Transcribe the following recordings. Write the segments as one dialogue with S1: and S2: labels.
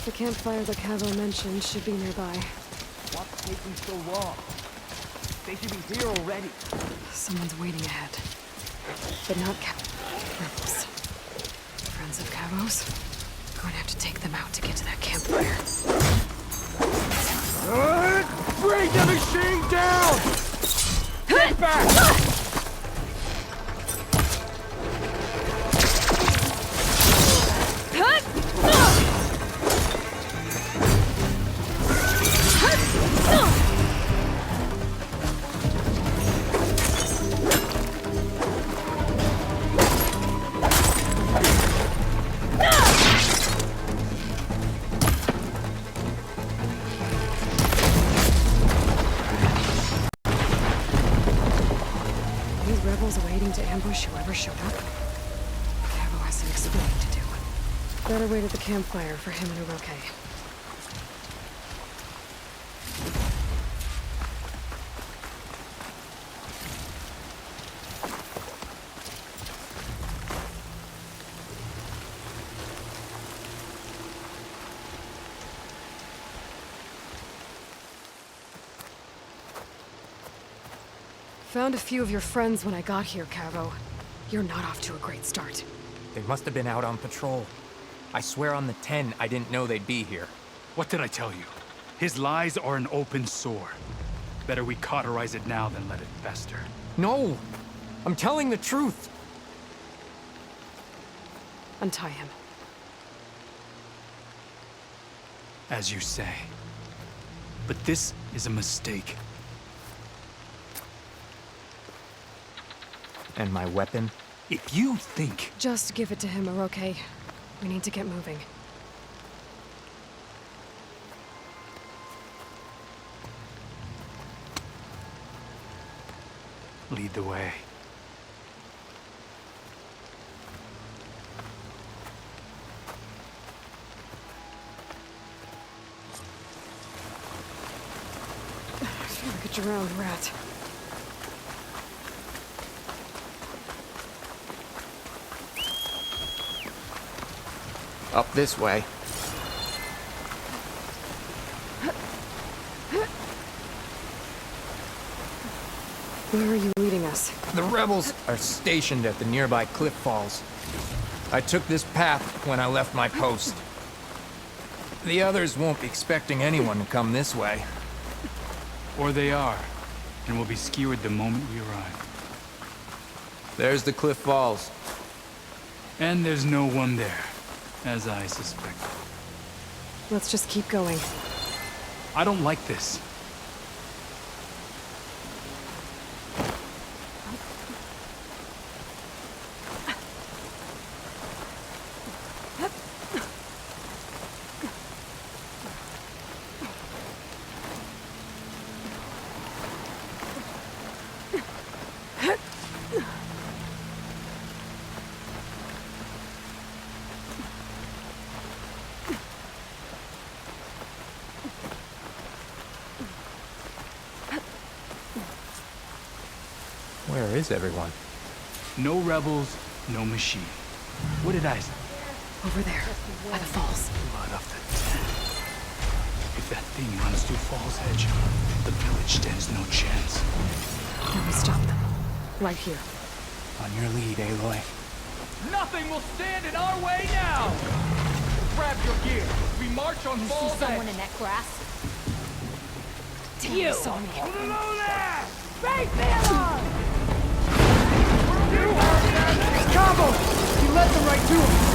S1: The campfire that Cavo mentioned should be nearby.
S2: What's taking so long? They should be here already.
S1: Someone's waiting ahead. But not Rebels. Friends of Cavo's? Going to have to take them out to get to that campfire.
S2: Bring the machine down! Get back!
S1: Waiting to ambush whoever showed up? Cavo has some explaining to do. Better wait at the campfire for him and Oroke. Found a few of your friends when I got here, Cavo. You're not off to a great start.
S3: They must have been out on patrol. I swear on the 10, I didn't know they'd be here.
S4: What did I tell you? His lies are an open sore. Better we cauterize it now than let it fester.
S3: No! I'm telling the truth!
S1: Untie him.
S4: As you say. But this is a mistake.
S3: And my weapon?
S4: If you think...
S1: Just give it to him, Oroke. We need to get moving.
S4: Lead the way.
S1: I feel like a drowned rat.
S3: Up this way.
S1: Where are you leading us?
S3: The rebels are stationed at the nearby cliff falls. I took this path when I left my post. The others won't be expecting anyone to come this way.
S4: Or they are, and will be skewered the moment we arrive.
S3: There's the cliff falls.
S4: And there's no one there, as I suspected.
S1: Let's just keep going.
S4: I don't like this.
S3: Where is everyone?
S4: No rebels, no machine. What did I say?
S1: Over there, by the falls.
S4: Blood of the dead. If that thing runs through Fall's Edge, the village stands no chance.
S1: Then we stop them. Right here.
S3: On your lead, Aloy.
S2: Nothing will stand in our way now! Grab your gear. We march on Fall's Edge.
S5: Someone in that grass?
S1: Damn, you saw me.
S2: Below there!
S5: Face me alone!
S2: Cabo! You led them right to him!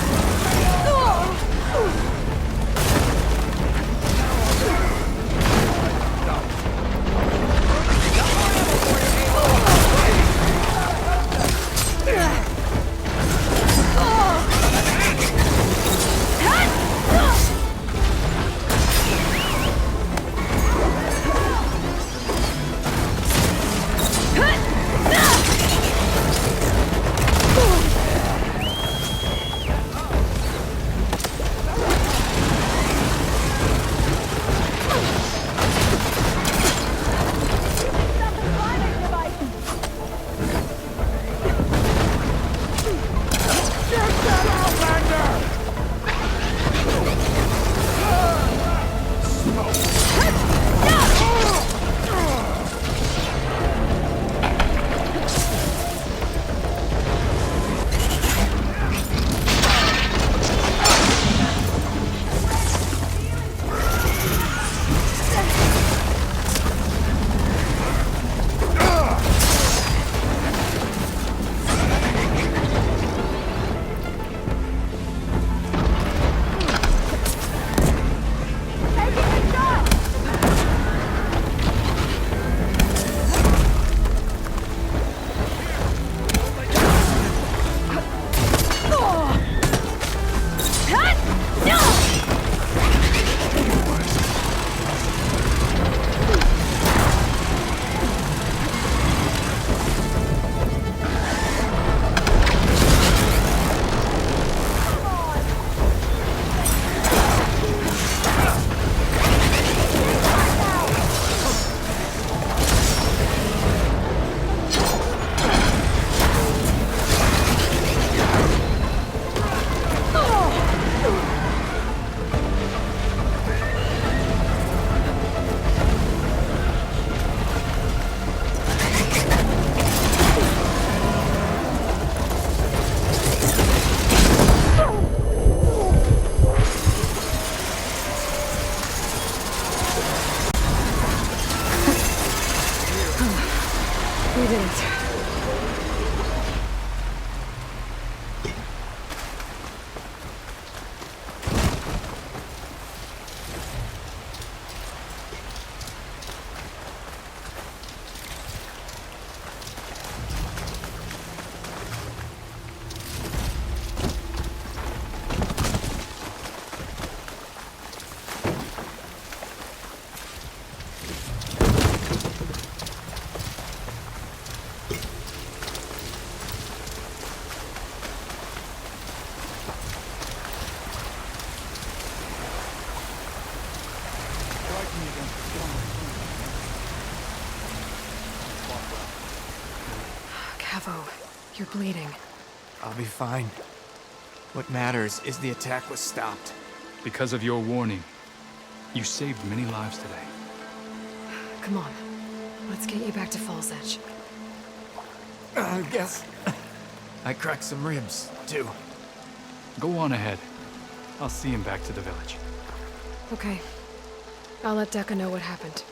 S1: Cavo, you're bleeding.
S3: I'll be fine. What matters is the attack was stopped.
S4: Because of your warning, you saved many lives today.
S1: Come on. Let's get you back to Falls Edge.
S3: I guess I cracked some ribs, too.
S4: Go on ahead. I'll see him back to the village.
S1: Okay. I'll let Dekka know what happened.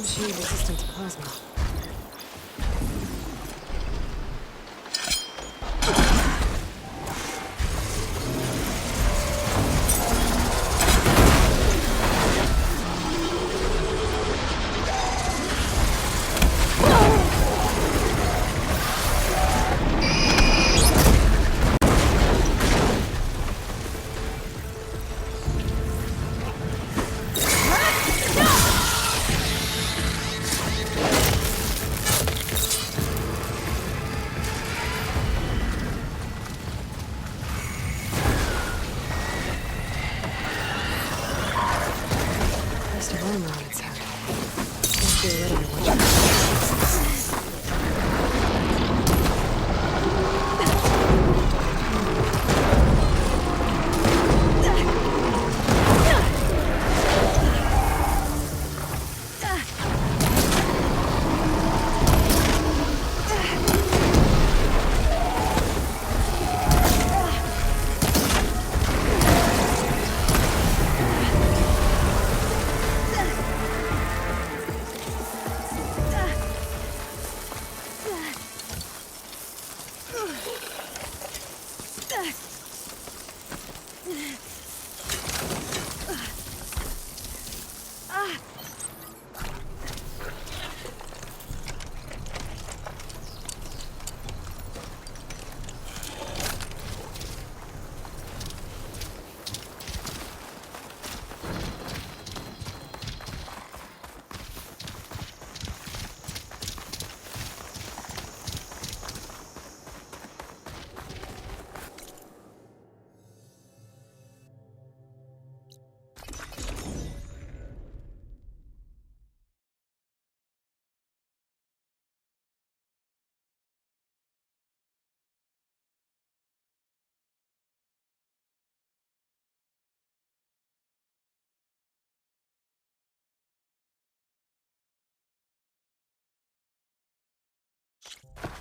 S1: Machine resistant to plasma. Armor on its head. Must be ready to watch out.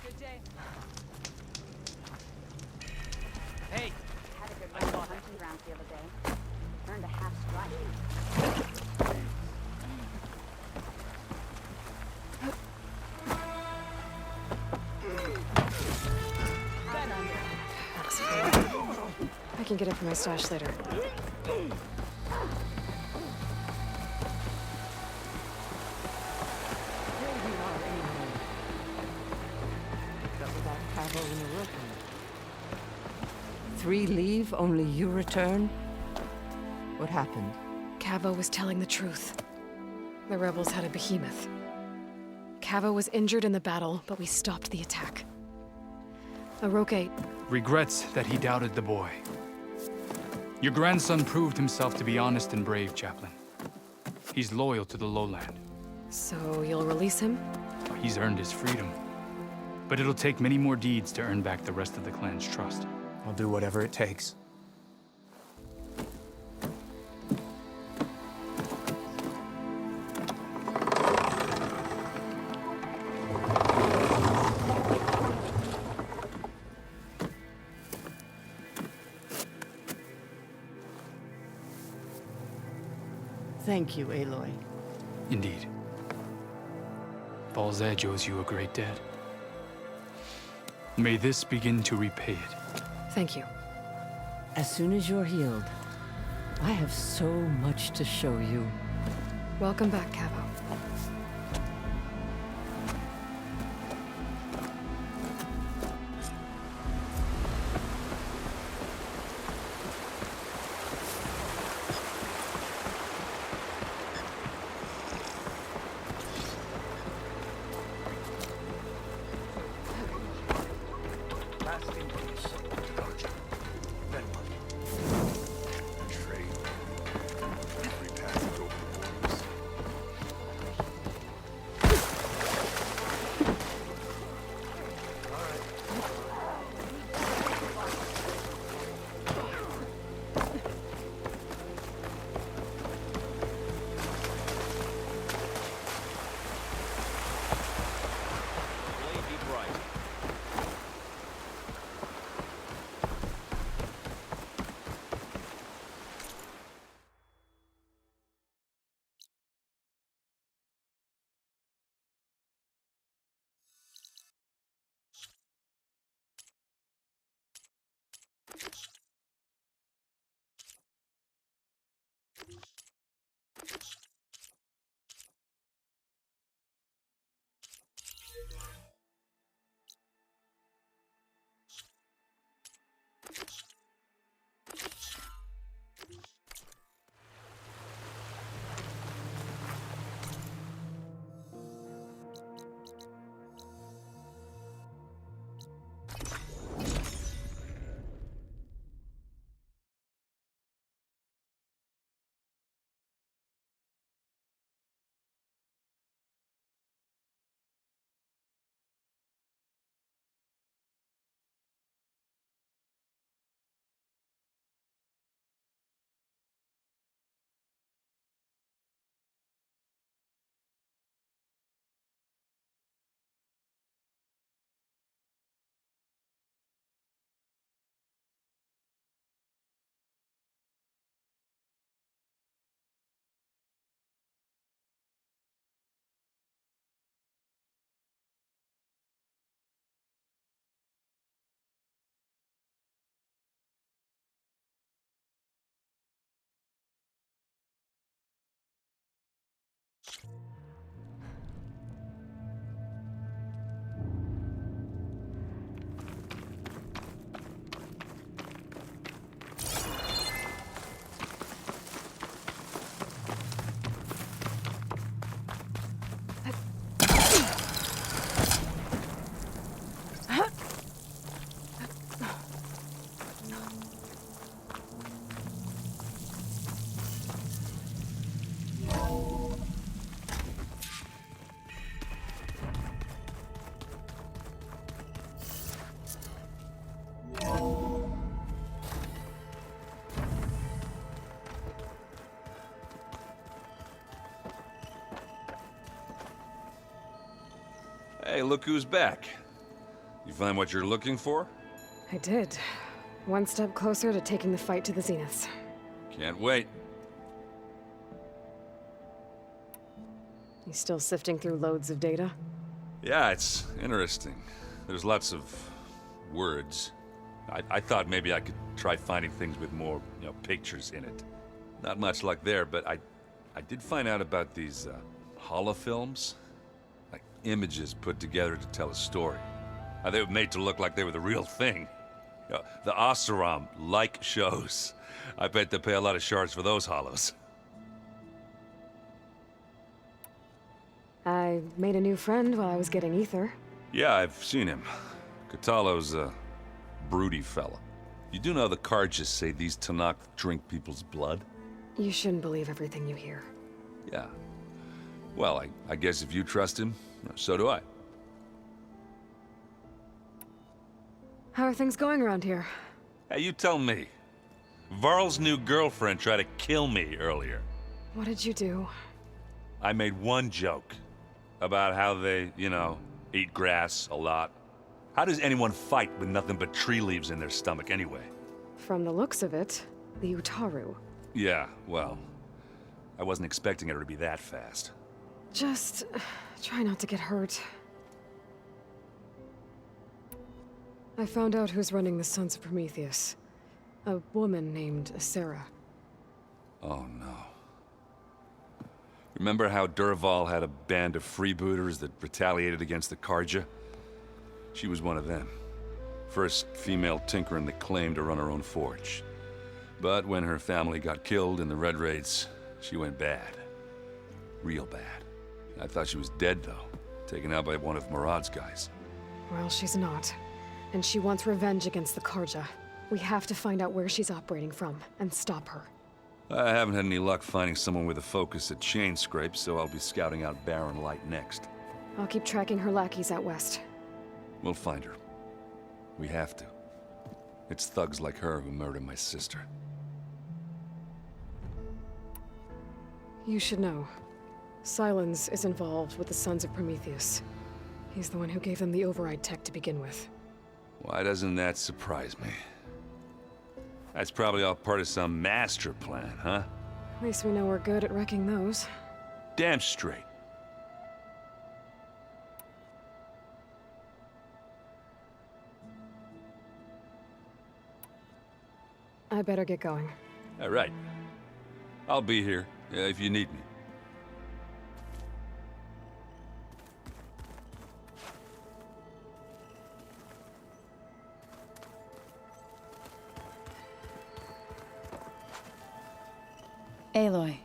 S5: Good day.
S2: Hey,
S6: Had a good run of hunting grounds the other day. Earned a half strike.
S1: I can get it from my stash later.
S7: Three leave, only you return? What happened?
S1: Cavo was telling the truth. The rebels had a behemoth. Cavo was injured in the battle, but we stopped the attack. Aroke...
S4: Regrets that he doubted the boy. Your grandson proved himself to be honest and brave, Chaplain. He's loyal to the lowland.
S1: So you'll release him?
S4: He's earned his freedom. But it'll take many more deeds to earn back the rest of the clan's trust.
S3: I'll do whatever it takes.
S7: Thank you, Aloy.
S4: Indeed. Falls Edge owes you a great debt. May this begin to repay it.
S1: Thank you.
S7: As soon as you're healed, I have so much to show you.
S1: Welcome back, Cabo.
S8: Hey, look who's back. You find what you're looking for?
S1: I did. One step closer to taking the fight to the Zeniths.
S8: Can't wait.
S1: You still sifting through loads of data?
S8: Yeah, it's interesting. There's lots of words. I thought maybe I could try finding things with more, pictures in it. Not much luck there, but I did find out about these holofilms. Like images put together to tell a story. They were made to look like they were the real thing. The Oseram like shows. I bet they pay a lot of shards for those holos.
S1: I made a new friend while I was getting ether.
S8: Yeah, I've seen him. Katalo's a broody fella. You do know the cards just say these Tenakth drink people's blood?
S1: You shouldn't believe everything you hear.
S8: Yeah. Well, I guess if you trust him, so do I.
S1: How are things going around here?
S8: Hey, you tell me. Varl's new girlfriend tried to kill me earlier.
S1: What did you do?
S8: I made one joke about how they, eat grass a lot. How does anyone fight with nothing but tree leaves in their stomach anyway?
S1: From the looks of it, the Utaru.
S8: Yeah, well, I wasn't expecting her to be that fast.
S1: Just try not to get hurt. I found out who's running the Sons of Prometheus. A woman named Sarah.
S8: Oh no. Remember how Durval had a band of freebooters that retaliated against the Carja? She was one of them. First female tinker in the claim to run her own forge. But when her family got killed in the Red Raids, she went bad. Real bad. I thought she was dead, though. Taken out by one of Murad's guys.
S1: Well, she's not. And she wants revenge against the Carja. We have to find out where she's operating from, and stop her.
S8: I haven't had any luck finding someone with a focus at chain scrape, so I'll be scouting out Barren Light next.
S1: I'll keep tracking her lackeys out west.
S8: We'll find her. We have to. It's thugs like her who murdered my sister.
S1: You should know. Sylens is involved with the Sons of Prometheus. He's the one who gave them the override tech to begin with.
S8: Why doesn't that surprise me? That's probably all part of some master plan, huh?
S1: At least we know we're good at wrecking those.
S8: Damn straight.
S1: I better get going.
S8: All right. I'll be here if you need me.
S9: Aloy,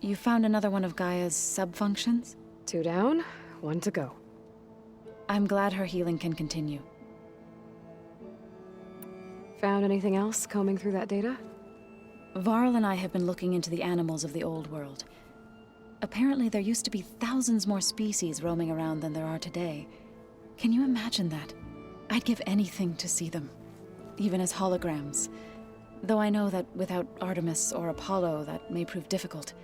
S9: you found another one of Gaia's sub-functions?
S1: 2 down, 1 to go.
S9: I'm glad her healing can continue.
S1: Found anything else combing through that data?
S9: Varl and I have been looking into the animals of the old world. Apparently there used to be thousands more species roaming around than there are today. Can you imagine that? I'd give anything to see them, even as holograms. Though I know that without Artemis or Apollo, that may prove difficult.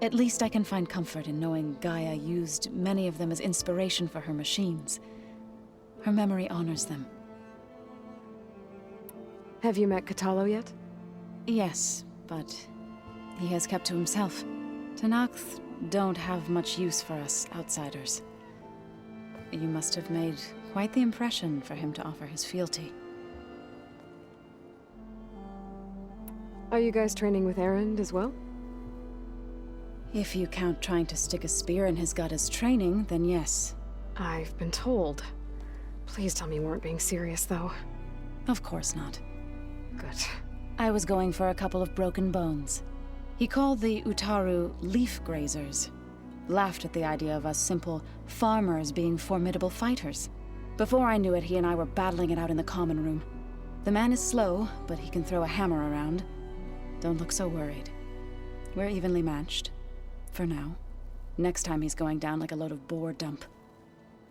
S9: At least I can find comfort in knowing Gaia used many of them as inspiration for her machines. Her memory honors them.
S1: Have you met Kotallo yet?
S9: Yes, but he has kept to himself. Tenakth don't have much use for us outsiders. You must have made quite the impression for him to offer his fealty.
S1: Are you guys training with Erend as well?
S9: If you count trying to stick a spear in his gut as training, then yes.
S1: I've been told. Please tell me you weren't being serious, though.
S9: Of course not.
S1: Good.
S9: I was going for a couple of broken bones. He called the Utaru leaf grazers. Laughed at the idea of us simple farmers being formidable fighters. Before I knew it, he and I were battling it out in the common room. The man is slow, but he can throw a hammer around. Don't look so worried. We're evenly matched. For now. Next time he's going down like a load of boar dump.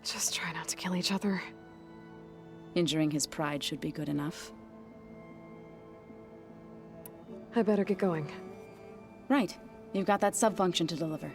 S1: Just try not to kill each other.
S9: Injuring his pride should be good enough.
S1: I better get going.
S9: Right. You've got that sub-function to deliver.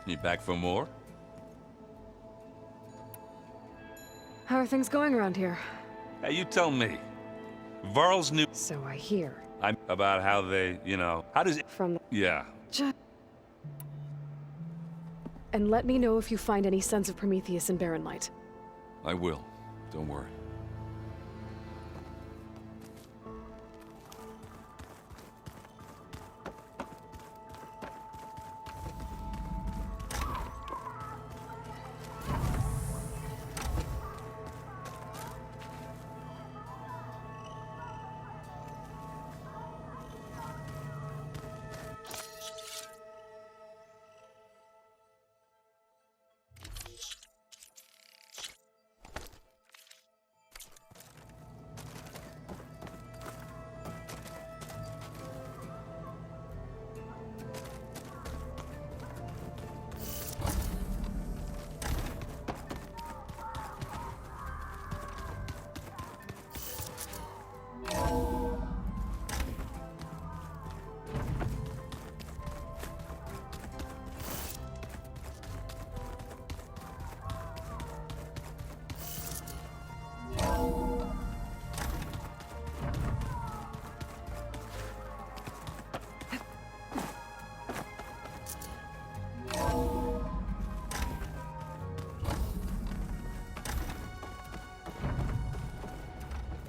S8: You back for more?
S1: How are things going around here?
S8: Hey, you tell me. Varl's new...
S1: So I hear.
S8: I'm about how they, how does it...
S1: From the...
S8: Yeah.
S1: And let me know if you find any Sons of Prometheus in Barren Light.
S8: I will. Don't worry.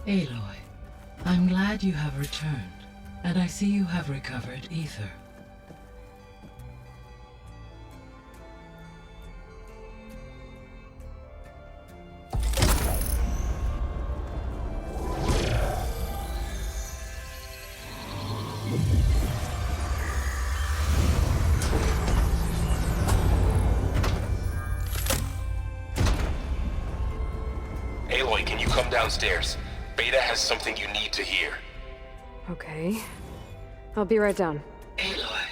S7: Aloy, I'm glad you have returned, and I see you have recovered Ether.
S10: Aloy, can you come downstairs? Beta has something you need to hear.
S1: Okay. I'll be right down.
S7: Aloy,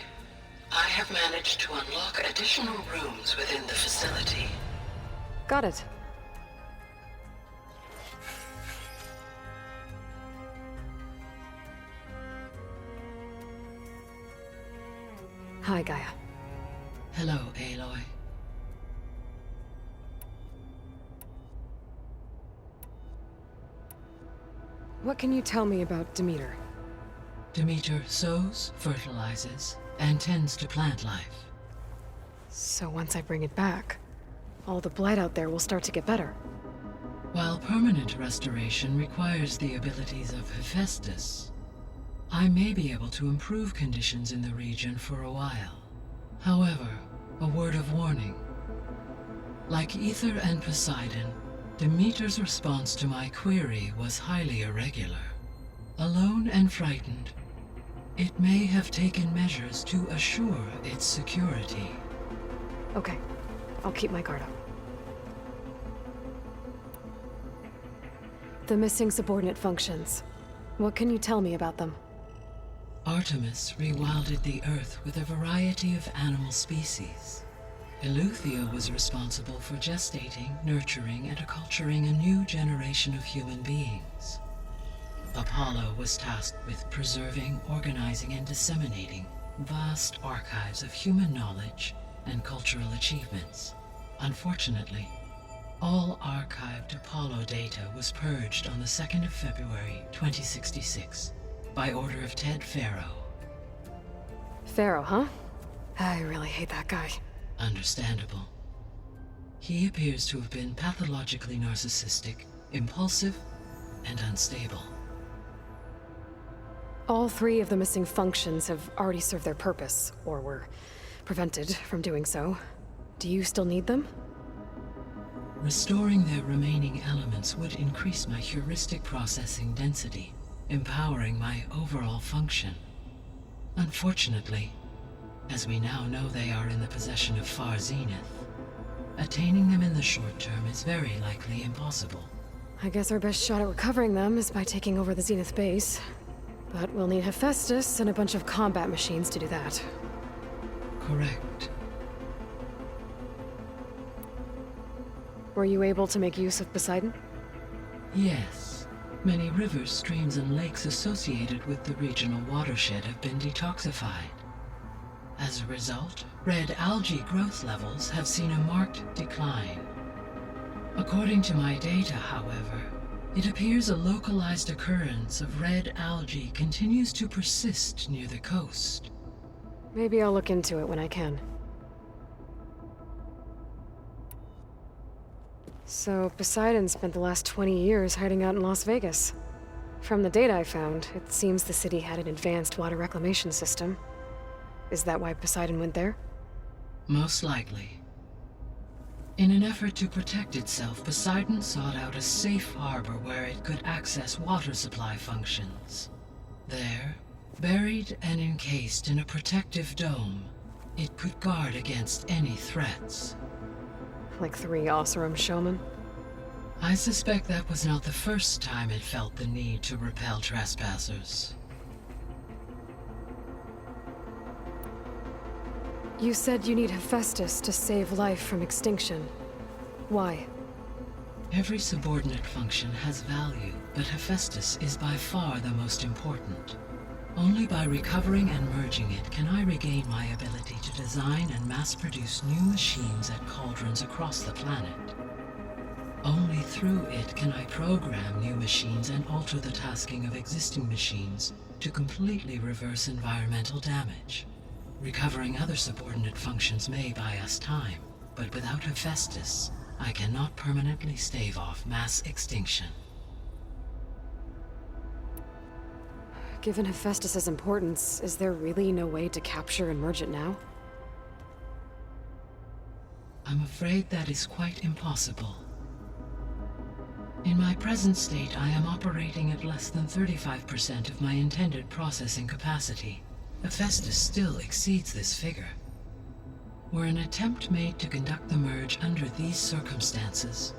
S7: I have managed to unlock additional rooms within the facility.
S1: Got it. Hi, Gaia.
S7: Hello, Aloy.
S1: What can you tell me about Demeter?
S7: Demeter sows, fertilizes, and tends to plant life.
S1: So once I bring it back, all the blight out there will start to get better.
S7: While permanent restoration requires the abilities of Hephaestus, I may be able to improve conditions in the region for a while. However, a word of warning. Like Ether and Poseidon, Demeter's response to my query was highly irregular. Alone and frightened, it may have taken measures to assure its security.
S1: Okay, I'll keep my guard up. The missing subordinate functions. What can you tell me about them?
S7: Artemis rewilded the Earth with a variety of animal species. Eleuthia was responsible for gestating, nurturing, and acculturating a new generation of human beings. Apollo was tasked with preserving, organizing, and disseminating vast archives of human knowledge and cultural achievements. Unfortunately, all archived Apollo data was purged on the 2nd of February, 2066, by order of Ted Faro.
S1: Pharaoh, huh? I really hate that guy.
S7: Understandable. He appears to have been pathologically narcissistic, impulsive, and unstable.
S1: All 3 of the missing functions have already served their purpose, or were prevented from doing so. Do you still need them?
S7: Restoring their remaining elements would increase my heuristic processing density, empowering my overall function. Unfortunately, as we now know they are in the possession of Far Zenith, attaining them in the short term is very likely impossible.
S1: I guess our best shot at recovering them is by taking over the Zenith base. But we'll need Hephaestus and a bunch of combat machines to do that.
S7: Correct.
S1: Were you able to make use of Poseidon?
S7: Yes. Many rivers, streams, and lakes associated with the regional watershed have been detoxified. As a result, red algae growth levels have seen a marked decline. According to my data, however, it appears a localized occurrence of red algae continues to persist near the coast.
S1: Maybe I'll look into it when I can. So, Poseidon spent the last 20 years hiding out in Las Vegas. From the data I found, it seems the city had an advanced water reclamation system. Is that why Poseidon went there?
S7: Most likely. In an effort to protect itself, Poseidon sought out a safe harbor where it could access water supply functions. There, buried and encased in a protective dome, it could guard against any threats.
S1: Like 3 Oseram showmen?
S7: I suspect that was not the first time it felt the need to repel trespassers.
S1: You said you need Hephaestus to save life from extinction. Why?
S7: Every subordinate function has value, but Hephaestus is by far the most important. Only by recovering and merging it can I regain my ability to design and mass-produce new machines at cauldrons across the planet. Only through it can I program new machines and alter the tasking of existing machines to completely reverse environmental damage. Recovering other subordinate functions may buy us time, but without Hephaestus, I cannot permanently stave off mass extinction.
S1: Given Hephaestus' importance, is there really no way to capture and merge it now?
S7: I'm afraid that is quite impossible. In my present state, I am operating at less than 35% of my intended processing capacity. Hephaestus still exceeds this figure. Were an attempt made to conduct the merge under these circumstances,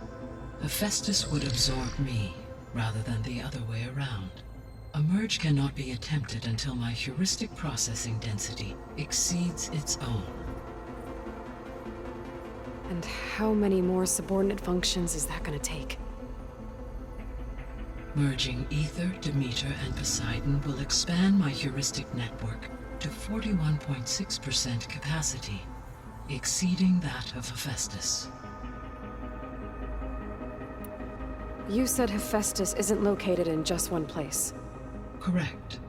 S7: Hephaestus would absorb me, rather than the other way around. A merge cannot be attempted until my heuristic processing density exceeds its own.
S1: And how many more subordinate functions is that gonna take?
S7: Merging Ether, Demeter, and Poseidon will expand my heuristic network to 41.6% capacity, exceeding that of Hephaestus.
S1: You said Hephaestus isn't located in just one place.
S7: Correct.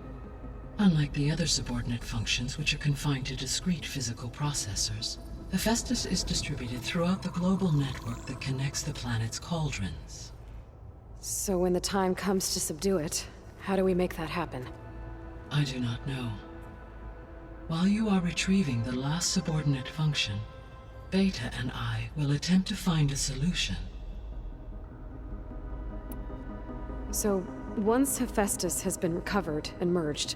S7: Unlike the other subordinate functions, which are confined to discrete physical processors, Hephaestus is distributed throughout the global network that connects the planet's cauldrons.
S1: So when the time comes to subdue it, how do we make that happen?
S7: I do not know. While you are retrieving the last subordinate function, Beta and I will attempt to find a solution.
S1: So, once Hephaestus has been recovered and merged,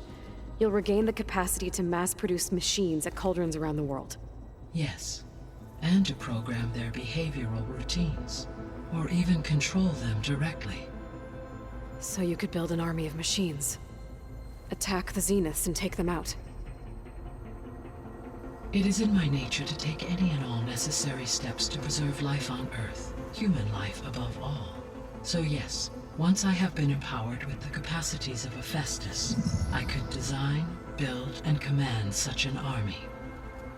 S1: you'll regain the capacity to mass-produce machines at cauldrons around the world.
S7: Yes, and to program their behavioral routines, or even control them directly.
S1: So you could build an army of machines. Attack the Zeniths and take them out.
S7: It is in my nature to take any and all necessary steps to preserve life on Earth, human life above all. So yes, once I have been empowered with the capacities of Hephaestus, I could design, build, and command such an army.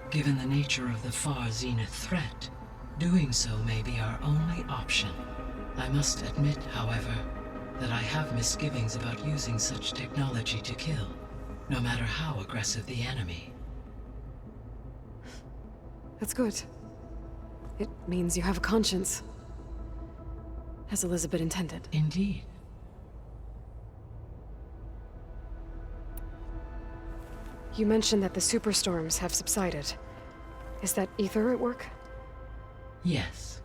S7: Given the nature of the far Zenith threat, doing so may be our only option. I must admit, however, that I have misgivings about using such technology to kill, no matter how aggressive the enemy.
S1: That's good. It means you have a conscience. As Elizabeth intended.
S7: Indeed.
S1: You mentioned that the superstorms have subsided. Is that Ether at work?
S7: Yes.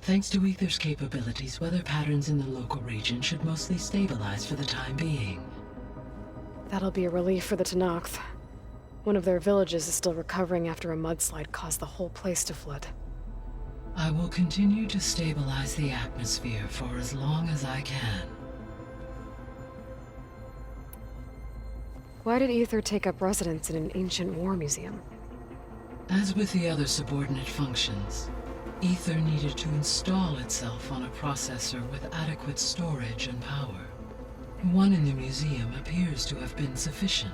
S7: Thanks to Ether's capabilities, weather patterns in the local region should mostly stabilize for the time being.
S1: That'll be a relief for the Tenakth. One of their villages is still recovering after a mudslide caused the whole place to flood.
S7: I will continue to stabilize the atmosphere for as long as I can.
S1: Why did Ether take up residence in an ancient war museum?
S7: As with the other subordinate functions, Ether needed to install itself on a processor with adequate storage and power. One in the museum appears to have been sufficient,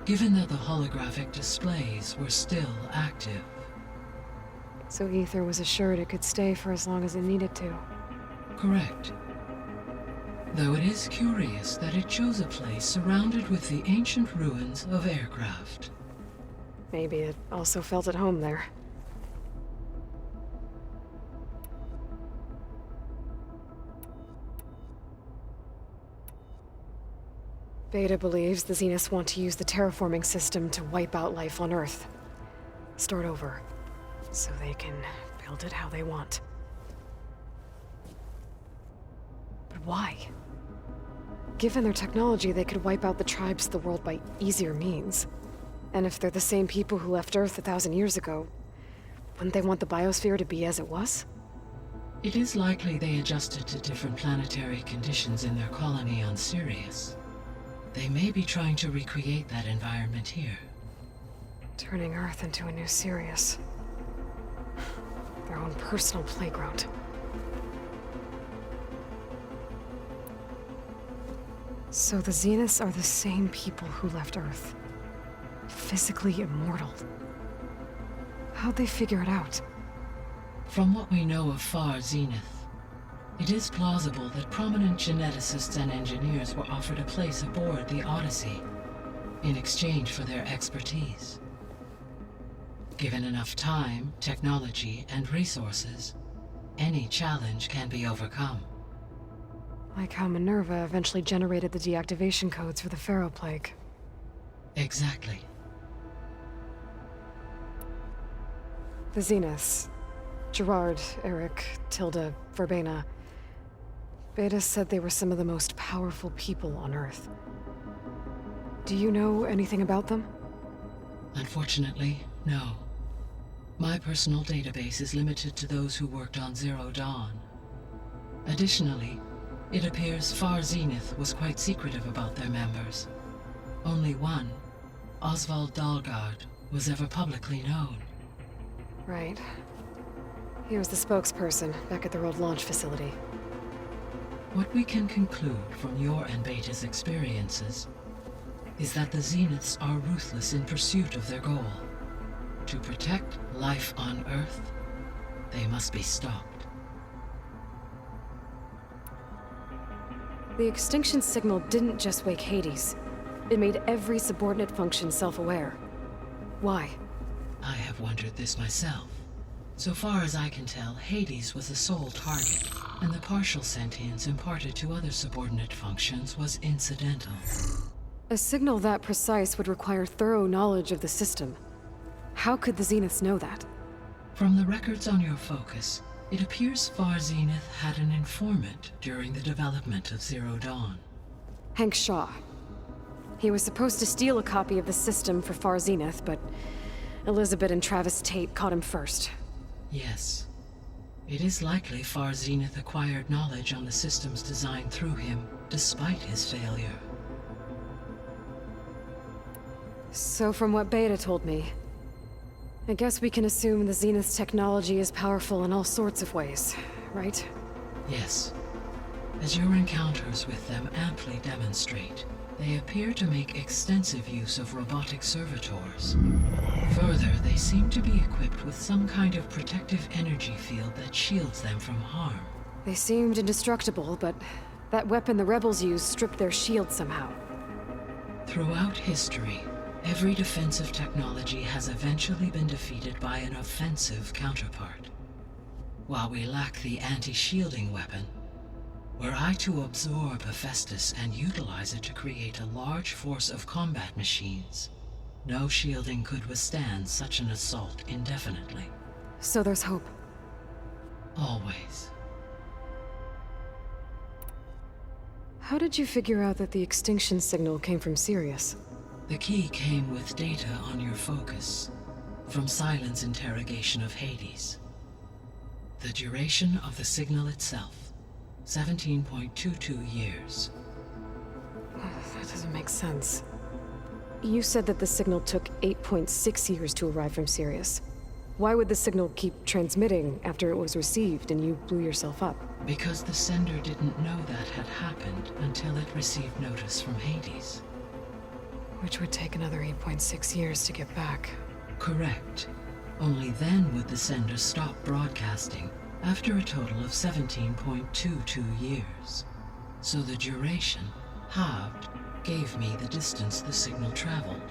S7: given that the holographic displays were still active.
S1: So Ether was assured it could stay for as long as it needed to.
S7: Correct. Though it is curious that it chose a place surrounded with the ancient ruins of aircraft.
S1: Maybe it also felt at home there. Beta believes the Zeniths want to use the terraforming system to wipe out life on Earth. Start over, so they can build it how they want. But why? Given their technology, they could wipe out the tribes of the world by easier means. And if they're the same people who left Earth 1,000 years ago, wouldn't they want the biosphere to be as it was?
S7: It is likely they adjusted to different planetary conditions in their colony on Sirius. They may be trying to recreate that environment here.
S1: Turning Earth into a new Sirius. Their own personal playground. So the Zeniths are the same people who left Earth. Physically immortal. How'd they figure it out?
S7: From what we know of Far Zenith, it is plausible that prominent geneticists and engineers were offered a place aboard the Odyssey in exchange for their expertise. Given enough time, technology, and resources, any challenge can be overcome.
S1: Like how Minerva eventually generated the deactivation codes for the Pharaoh Plague.
S7: Exactly.
S1: The Zeniths. Gerard, Eric, Tilda, Verbena. Beta said they were some of the most powerful people on Earth. Do you know anything about them?
S7: Unfortunately, no. My personal database is limited to those who worked on Zero Dawn. Additionally, it appears Far Zenith was quite secretive about their members. Only one, Oswald Dahlgard, was ever publicly known.
S1: Right. He was the spokesperson back at their old launch facility.
S7: What we can conclude from your and Beta's experiences is that the Zeniths are ruthless in pursuit of their goal. To protect life on Earth, they must be stopped.
S1: The extinction signal didn't just wake Hades. It made every subordinate function self-aware. Why?
S7: I have wondered this myself. So far as I can tell, Hades was the sole target, and the partial sentience imparted to other subordinate functions was incidental.
S1: A signal that precise would require thorough knowledge of the system. How could the Zeniths know that?
S7: From the records on your focus, it appears Far Zenith had an informant during the development of Zero Dawn.
S1: Hank Shaw. He was supposed to steal a copy of the system for Far Zenith, but Elizabeth and Travis Tate caught him first.
S7: Yes. It is likely Far Zenith acquired knowledge on the systems designed through him, despite his failure.
S1: So from what Beta told me, I guess we can assume the Zenith's technology is powerful in all sorts of ways, right?
S7: Yes. As your encounters with them amply demonstrate, they appear to make extensive use of robotic servitors. Further, they seem to be equipped with some kind of protective energy field that shields them from harm.
S1: They seemed indestructible, but that weapon the rebels used stripped their shield somehow.
S7: Throughout history, every defensive technology has eventually been defeated by an offensive counterpart. While we lack the anti-shielding weapon, were I to absorb Hephaestus and utilize it to create a large force of combat machines, no shielding could withstand such an assault indefinitely.
S1: So there's hope.
S7: Always.
S1: How did you figure out that the extinction signal came from Sirius?
S7: The key came with data on your focus, from Silent's interrogation of Hades. The duration of the signal itself, 17.22 years.
S1: That doesn't make sense. You said that the signal took 8.6 years to arrive from Sirius. Why would the signal keep transmitting after it was received and you blew yourself up?
S7: Because the sender didn't know that had happened until it received notice from Hades.
S1: Which would take another 8.6 years to get back.
S7: Correct. Only then would the sender stop broadcasting, after a total of 17.22 years. So the duration, halved, gave me the distance the signal traveled.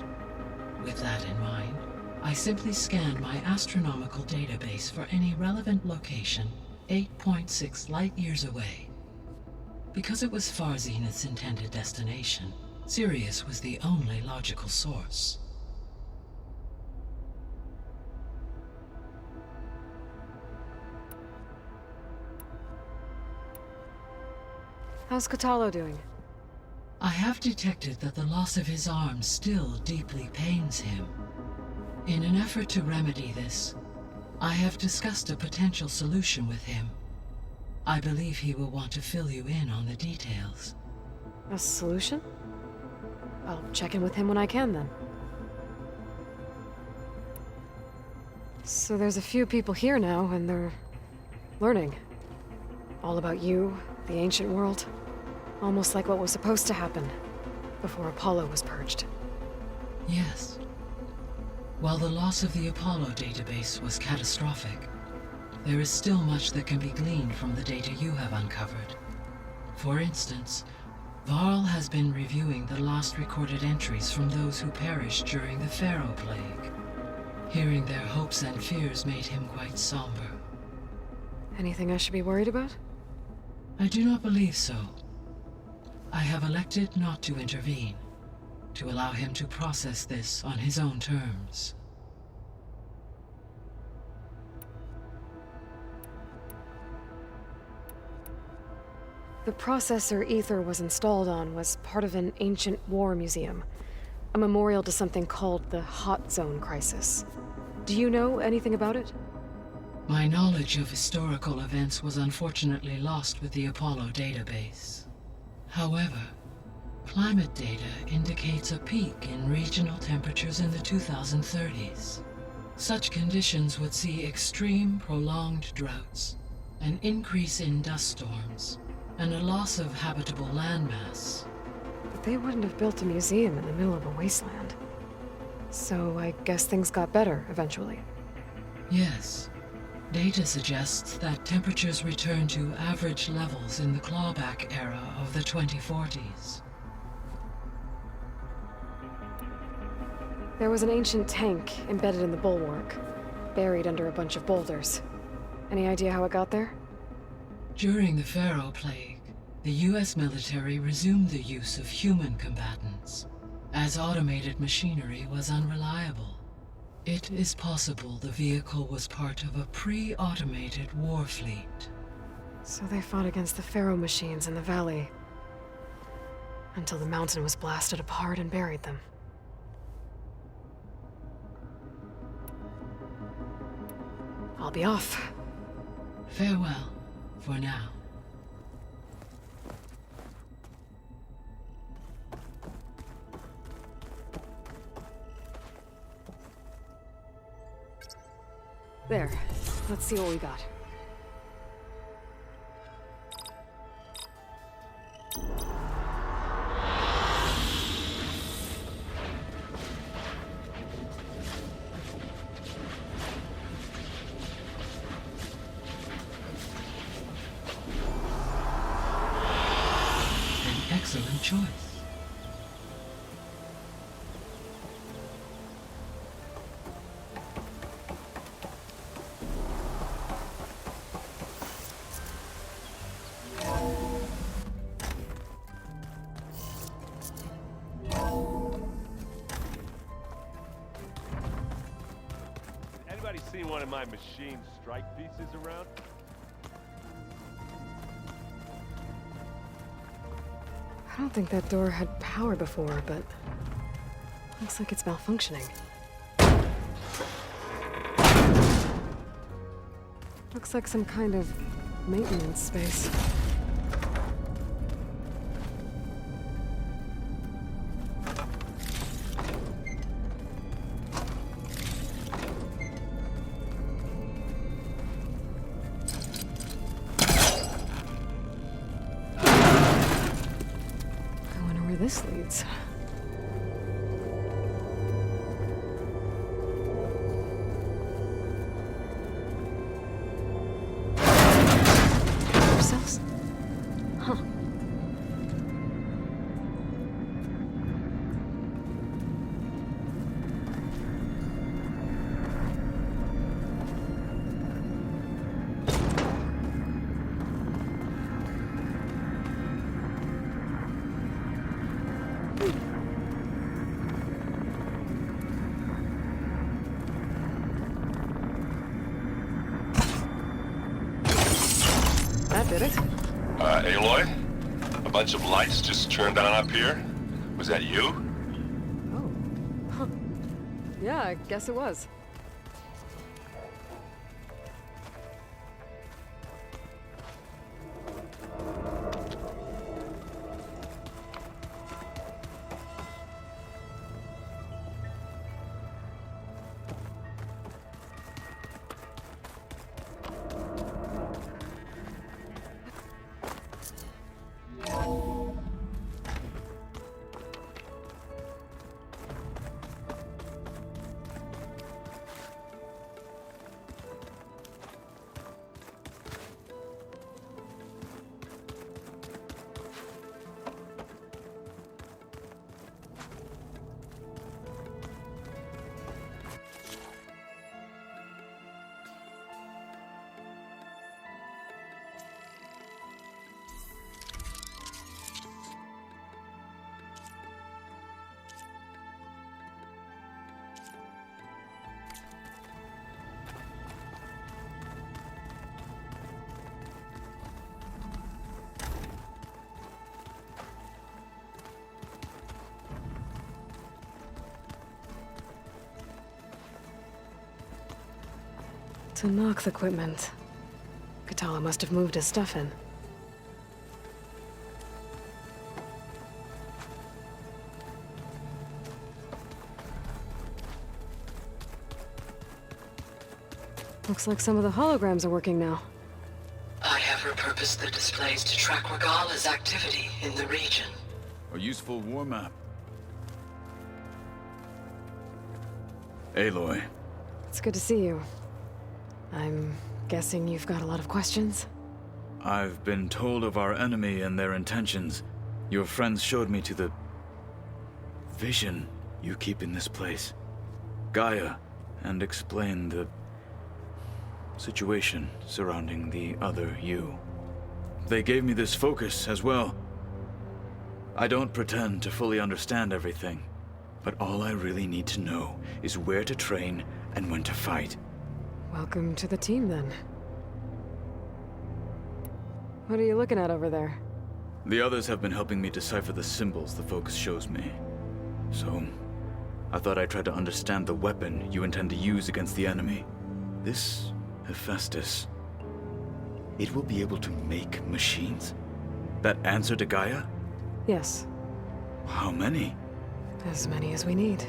S7: With that in mind, I simply scanned my astronomical database for any relevant location 8.6 light-years away. Because it was Far Zenith's intended destination, Sirius was the only logical source.
S1: How's Kotallo doing?
S7: I have detected that the loss of his arm still deeply pains him. In an effort to remedy this, I have discussed a potential solution with him. I believe he will want to fill you in on the details.
S1: A solution? I'll check in with him when I can, then. So there's a few people here now, and they're learning. All about you, the ancient world. Almost like what was supposed to happen before Apollo was purged.
S7: Yes. While the loss of the Apollo database was catastrophic, there is still much that can be gleaned from the data you have uncovered. For instance, Varl has been reviewing the last recorded entries from those who perished during the Pharaoh Plague. Hearing their hopes and fears made him quite somber.
S1: Anything I should be worried about?
S7: I do not believe so. I have elected not to intervene, to allow him to process this on his own terms.
S1: The processor Ether was installed on was part of an ancient war museum, a memorial to something called the Hot Zone Crisis. Do you know anything about it?
S7: My knowledge of historical events was unfortunately lost with the Apollo database. However, climate data indicates a peak in regional temperatures in the 2030s. Such conditions would see extreme, prolonged droughts, an increase in dust storms, and a loss of habitable landmass.
S1: But they wouldn't have built a museum in the middle of a wasteland. So I guess things got better eventually.
S7: Yes. Data suggests that temperatures returned to average levels in the clawback era of the 2040s.
S1: There was an ancient tank embedded in the bulwark, buried under a bunch of boulders. Any idea how it got there?
S7: During the Pharaoh Plague, the US military resumed the use of human combatants, as automated machinery was unreliable. It is possible the vehicle was part of a pre-automated war fleet.
S1: So they fought against the Pharaoh machines in the valley, until the mountain was blasted apart and buried them. I'll be off.
S7: Farewell, for now.
S1: There. Let's see what we got.
S7: An excellent choice.
S11: Anybody seen one of my machine strike pieces around?
S1: I don't think that door had power before, but looks like it's malfunctioning. Looks like some kind of maintenance space. I wonder where this leads. Ourselves? Huh. That did it.
S8: Aloy? A bunch of lights just turned on up here? Was that you?
S1: Oh. Huh. Yeah, I guess it was. Tenakth equipment. Katala must have moved his stuff in. Looks like some of the holograms are working now.
S7: I have repurposed the displays to track Regala's activity in the region.
S12: A useful war map. Aloy.
S1: It's good to see you. I'm guessing you've got a lot of questions?
S12: I've been told of our enemy and their intentions. Your friends showed me to the vision you keep in this place. Gaia, and explained the situation surrounding the other you. They gave me this focus as well. I don't pretend to fully understand everything, but all I really need to know is where to train and when to fight.
S1: Welcome to the team, then. What are you looking at over there?
S12: The others have been helping me decipher the symbols the focus shows me. So, I thought I'd try to understand the weapon you intend to use against the enemy. This Hephaestus, it will be able to make machines that answer to Gaia?
S1: Yes.
S12: How many?
S1: As many as we need.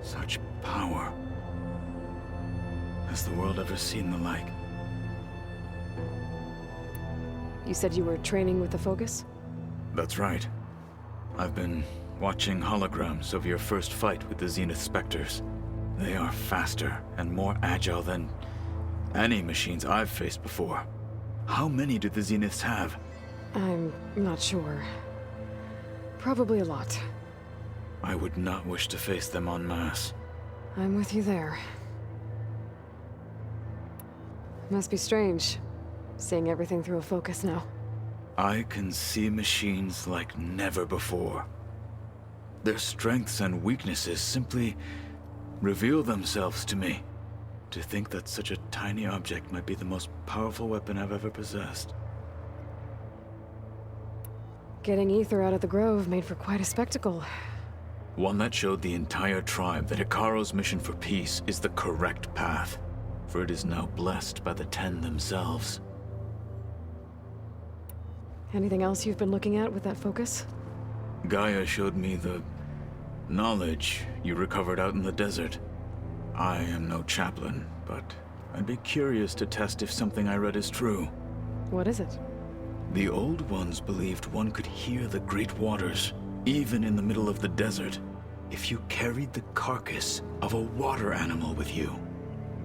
S12: Such power. Has the world ever seen the like?
S1: You said you were training with the Focus?
S12: That's right. I've been watching holograms of your first fight with the Zenith Spectres. They are faster and more agile than any machines I've faced before. How many do the Zeniths have?
S1: I'm not sure. Probably a lot.
S12: I would not wish to face them en masse.
S1: I'm with you there. Must be strange, seeing everything through a focus now.
S12: I can see machines like never before. Their strengths and weaknesses simply reveal themselves to me. To think that such a tiny object might be the most powerful weapon I've ever possessed.
S1: Getting Ether out of the Grove made for quite a spectacle.
S12: One that showed the entire tribe that Hekarro's mission for peace is the correct path, for it is now blessed by the Ten themselves.
S1: Anything else you've been looking at with that focus?
S12: Gaia showed me the knowledge you recovered out in the desert. I am no chaplain, but I'd be curious to test if something I read is true.
S1: What is it?
S12: The Old Ones believed one could hear the great waters, even in the middle of the desert, if you carried the carcass of a water animal with you.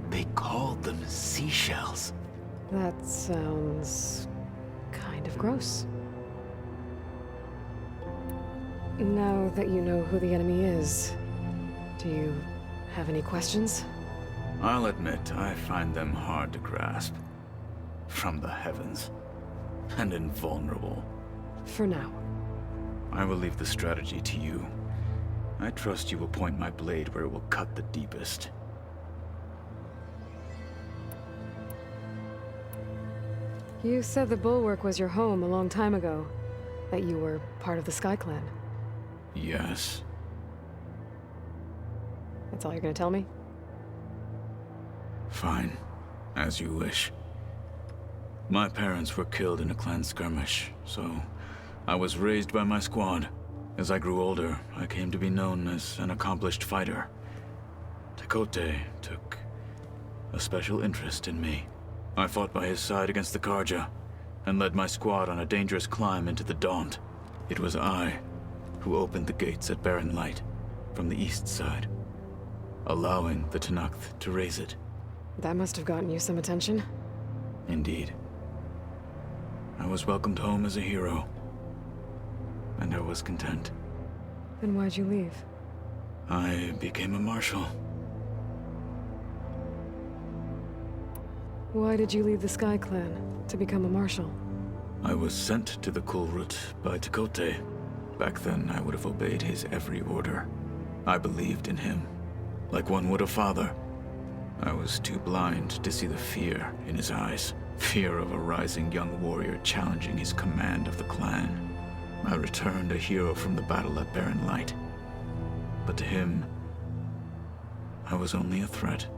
S12: They called them seashells.
S1: That sounds kind of gross. Now that you know who the enemy is, do you have any questions?
S12: I'll admit, I find them hard to grasp. From the heavens. And invulnerable.
S1: For now.
S12: I will leave the strategy to you. I trust you will point my blade where it will cut the deepest.
S1: You said the Bulwark was your home a long time ago. That you were part of the Sky Clan.
S12: Yes.
S1: That's all you're gonna tell me?
S12: Fine. As you wish. My parents were killed in a clan skirmish, so I was raised by my squad. As I grew older, I came to be known as an accomplished fighter. Tekotteh took a special interest in me. I fought by his side against the Carja, and led my squad on a dangerous climb into the Daunt. It was I who opened the gates at Barren Light, from the east side, allowing the Tenakth to raise it.
S1: That must have gotten you some attention.
S12: Indeed. I was welcomed home as a hero, and I was content.
S1: Then why'd you leave?
S12: I became a marshal.
S1: Why did you leave the Sky Clan to become a marshal?
S12: I was sent to the Kulrut by Tekotteh. Back then, I would have obeyed his every order. I believed in him, like one would a father. I was too blind to see the fear in his eyes. Fear of a rising young warrior challenging his command of the clan. I returned a hero from the battle at Barren Light. But to him, I was only a threat.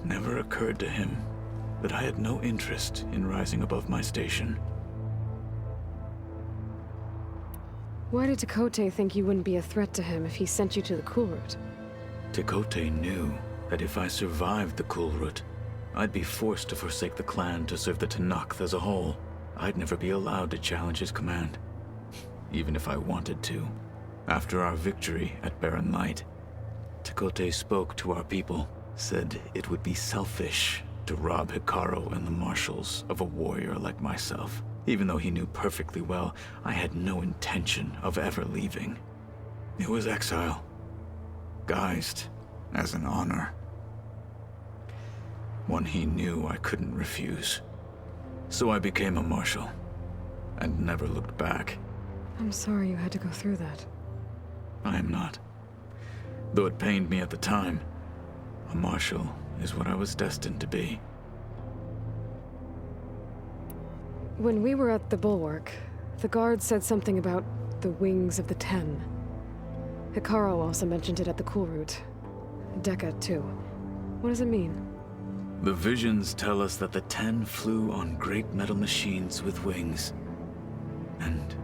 S12: never occurred to him that I had no interest in rising above my station.
S1: Why did Tekote think you wouldn't be a threat to him if he sent you to the Kulrut?
S12: Tekote knew that if I survived the Kulrut, I'd be forced to forsake the clan to serve the Tenakth as a whole. I'd never be allowed to challenge his command, even if I wanted to. After our victory at Barren Light, Tekote spoke to our people, said it would be selfish to rob Hikaru and the marshals of a warrior like myself, even though he knew perfectly well I had no intention of ever leaving. It was exile, guised as an honor. One he knew I couldn't refuse. So I became a marshal, and never looked back.
S1: I'm sorry you had to go through that.
S12: I am not. Though it pained me at the time, a marshal is what I was destined to be.
S1: When we were at the Bulwark, the guard said something about the Wings of the Ten. Hikaru also mentioned it at the Kulrut. Dekka, too. What does it mean?
S12: The visions tell us that the Ten flew on great metal machines with wings, and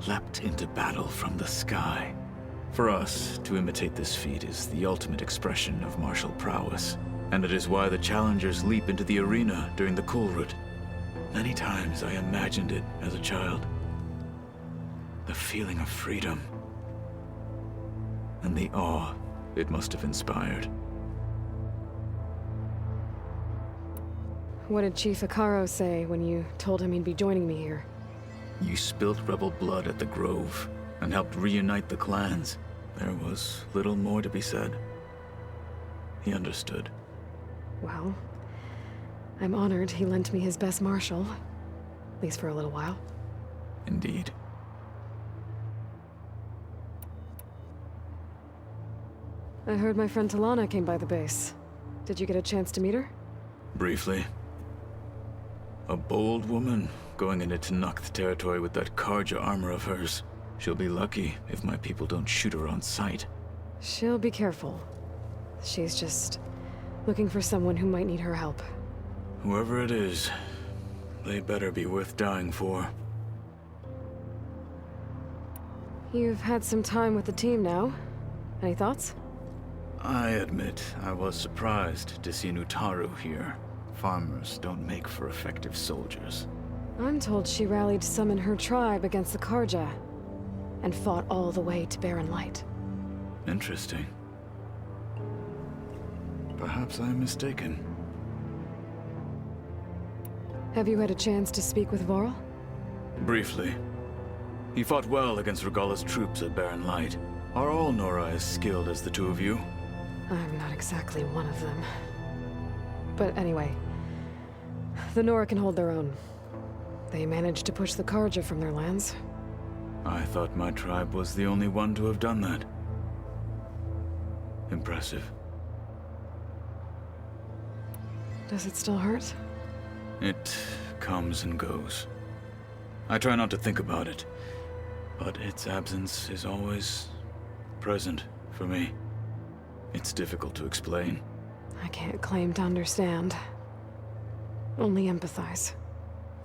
S12: leapt into battle from the sky. For us, to imitate this feat is the ultimate expression of martial prowess, and it is why the challengers leap into the arena during the Kulrut. Many times I imagined it as a child. The feeling of freedom, and the awe it must have inspired.
S1: What did Chief Hikaru say when you told him he'd be joining me here?
S12: You spilt rebel blood at the Grove, and helped reunite the clans. There was little more to be said. He understood.
S1: Well, I'm honored he lent me his best marshal. At least for a little while.
S12: Indeed.
S1: I heard my friend Talana came by the base. Did you get a chance to meet her?
S12: Briefly. A bold woman going into Tenakth territory with that Karja armor of hers. She'll be lucky if my people don't shoot her on sight.
S1: She'll be careful. She's just looking for someone who might need her help.
S12: Whoever it is, they better be worth dying for.
S1: You've had some time with the team now. Any thoughts?
S12: I admit I was surprised to see Nutaru here. Farmers don't make for effective soldiers.
S1: I'm told she rallied to summon her tribe against the Karja, and fought all the way to Barren Light.
S12: Interesting. Perhaps I'm mistaken.
S1: Have you had a chance to speak with Varl?
S12: Briefly. He fought well against Regalla's troops at Barren Light. Are all Nora as skilled as the two of you?
S1: I'm not exactly one of them. But anyway, the Nora can hold their own. They managed to push the Karja from their lands.
S12: I thought my tribe was the only one to have done that. Impressive.
S1: Does it still hurt?
S12: It comes and goes. I try not to think about it, but its absence is always present for me. It's difficult to explain.
S1: I can't claim to understand. Only empathize.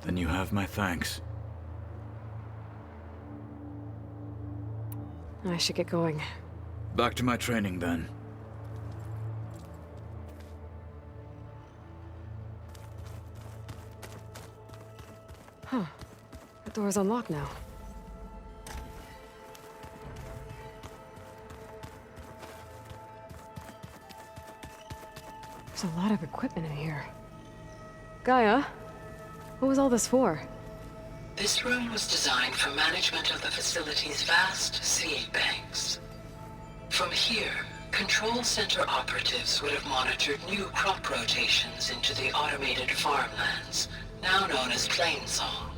S12: Then you have my thanks.
S1: I should get going.
S12: Back to my training, then.
S1: Huh. The door's unlocked now. There's a lot of equipment in here. Gaia, what was all this for?
S7: This room was designed for management of the facility's vast seed banks. From here, Control Center operatives would have monitored new crop rotations into the automated farmlands, now known as Plainsong.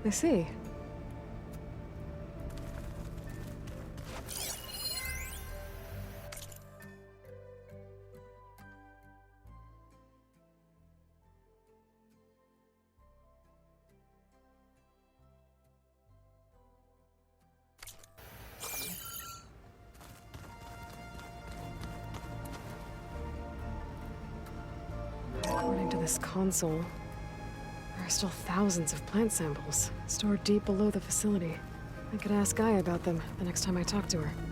S1: I see. this console. There are still thousands of plant samples stored deep below the facility. I could ask Gaia about them the next time I talk to her.